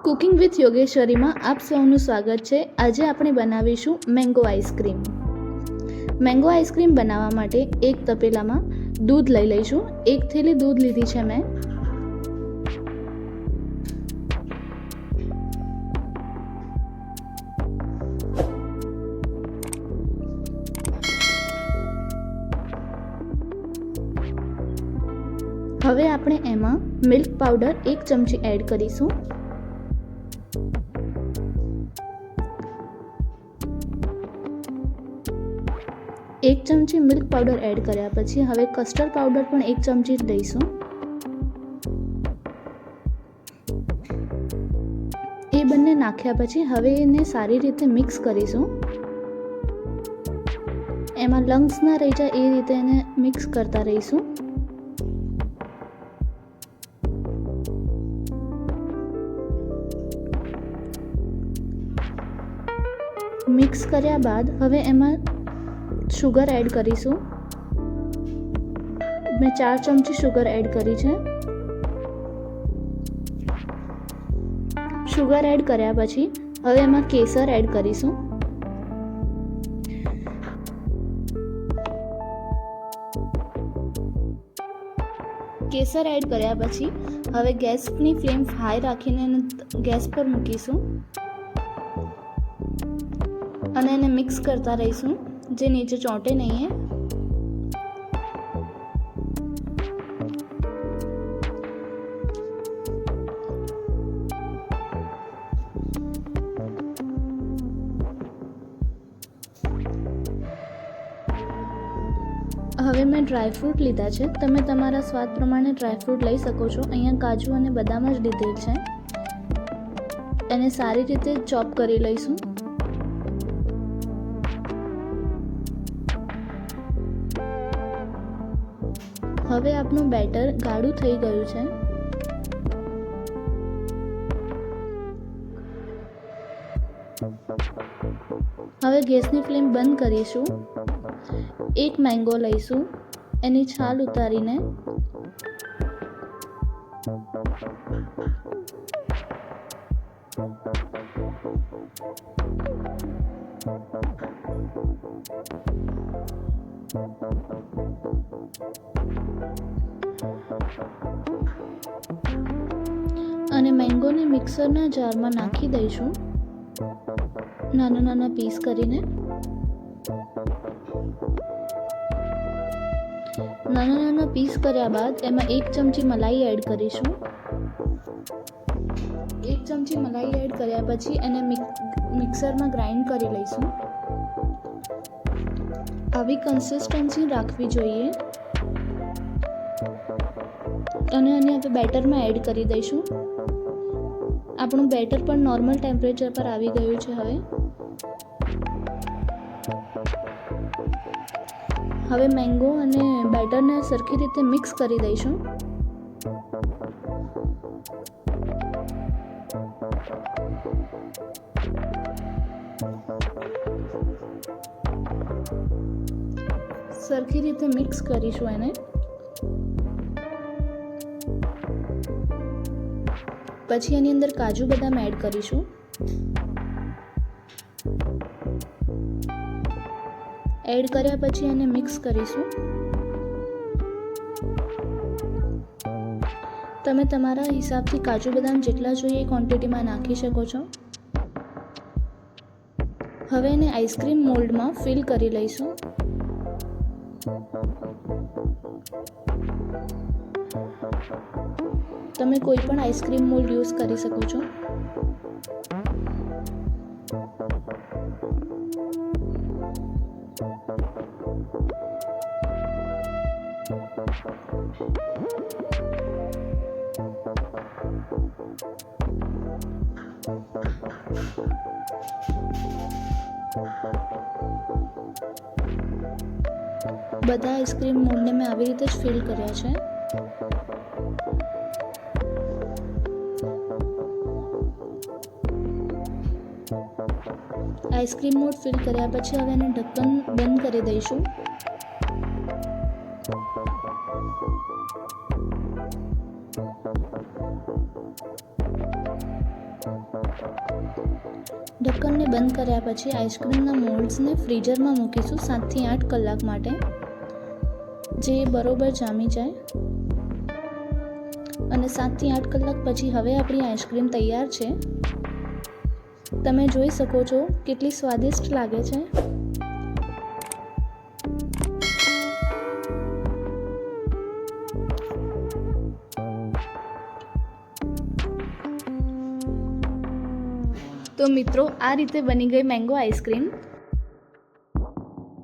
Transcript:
Cooking with યોગેશ્વરીમાં આપ સૌનું સ્વાગત છે। આજે આપણે બનાવીશું મેંગો આઈસ્ક્રીમ। મેંગો આઈસ્ક્રીમ બનાવવા માટે એક તપેલામાં દૂધ લઈ લઈશું। એક થેલી દૂધ લીધી છે મેં। હવે આપણે એમાં મિલ્ક પાવડર 1 ચમચી એડ કરીશું। એક ચમચી મિલ્ક પાવડર એડ કર્યા પછી હવે કસ્ટર્ડ પાવડર પણ 1 ચમચી લઈશું। એ બંને નાખ્યા પછી હવે એને સારી રીતે મિક્સ કરીશું। એમાં લમ્સ ના રહી જાય એ રીતે એને મિક્સ કરતા રહીશું। મિક્સ કર્યા બાદ હવે એમાં શુગર એડ કરીશું। મેં 4 ચમચી શુગર એડ કરી છે। શુગર એડ કર્યા પછી હવે એમાં કેસર એડ કરીશું। કેસર એડ કર્યા પછી હવે ગેસની ફ્લેમ હાઈ રાખીને ગેસ પર મૂકીશું અને એને મિક્સ કરતા રહીશું જે નીચે ચોંટે નહીં। હવે મેં ડ્રાય ફ્રૂટ લીધા છે। તમે તમારા સ્વાદ પ્રમાણે ડ્રાય ફ્રૂટ લઈ શકો છો। અહીંયા કાજુ અને બદામ જ લીધેલ છે। એને સારી રીતે ચોપ કરી લઈશું। હવે આપણું બેટર ગાઢું થઈ ગયું છે। હવે ગેસની ફ્લેમ બંધ કરીશું। એક મેંગો લઈશું, એની છાલ ઉતારીને અને મેંગોને મિક્સરના જારમાં નાખી દઈશું નાના નાના પીસ કરીને। નાના નાના પીસ કર્યા બાદ એમાં 1 ચમચી મલાઈ એડ કરીશું। 1 ચમચી મલાઈ એડ કર્યા પછી એને મિક્સરમાં ગ્રાઇન્ડ કરી લઈશું। આવી કન્સિસ્ટન્સી રાખવી જોઈએ અને આને આપણે બેટરમાં એડ કરી દઈશું। આપણું બેટર પણ નોર્મલ ટેમ્પરેચર પર આવી ગયું છે। હવે મેંગો અને બેટરને સરખી રીતે મિક્સ કરી દઈશું। સરખી રીતે મિક્સ કરીશું એને। પછી એની અંદર કાજુ બદામ એડ કરીશું। એડ કર્યા પછી એને મિક્સ કરીશું। તમે તમારા હિસાબથી કાજુ બદામ જેટલા જોઈએ એ ક્વોન્ટિટીમાં નાખી શકો છો। હવે એને આઈસ્ક્રીમ મોલ્ડમાં ફિલ કરી લઈશું। તમે કોઈ પણ આઈસ્ક્રીમ મોલ્ડ યુઝ કરી શકો છો। બધા આઈસ્ક્રીમ મોલ્ડને મેં આવી રીતે જ ફિલ કર્યા છે। આઈસ્ક્રીમ મોલ્ડ ફિલ કર્યા પછી હવે એને ઢક્કન બંધ કરી દઈશું। ઢક્કનને બંધ કર્યા પછી આઈસ્ક્રીમના મોલ્ડ્સને ફ્રીઝરમાં મૂકીશું 7 થી 8 કલાક માટે, જે બરોબર જામી જાય. અને 7 થી 8 કલાક પછી હવે આપણી આઈસ્ક્રીમ તૈયાર છે. તમે જોઈ શકો છો કેટલી સ્વાદિષ્ટ લાગે છે. તો મિત્રો, આ રીતે બની ગઈ મેંગો આઈસ્ક્રીમ.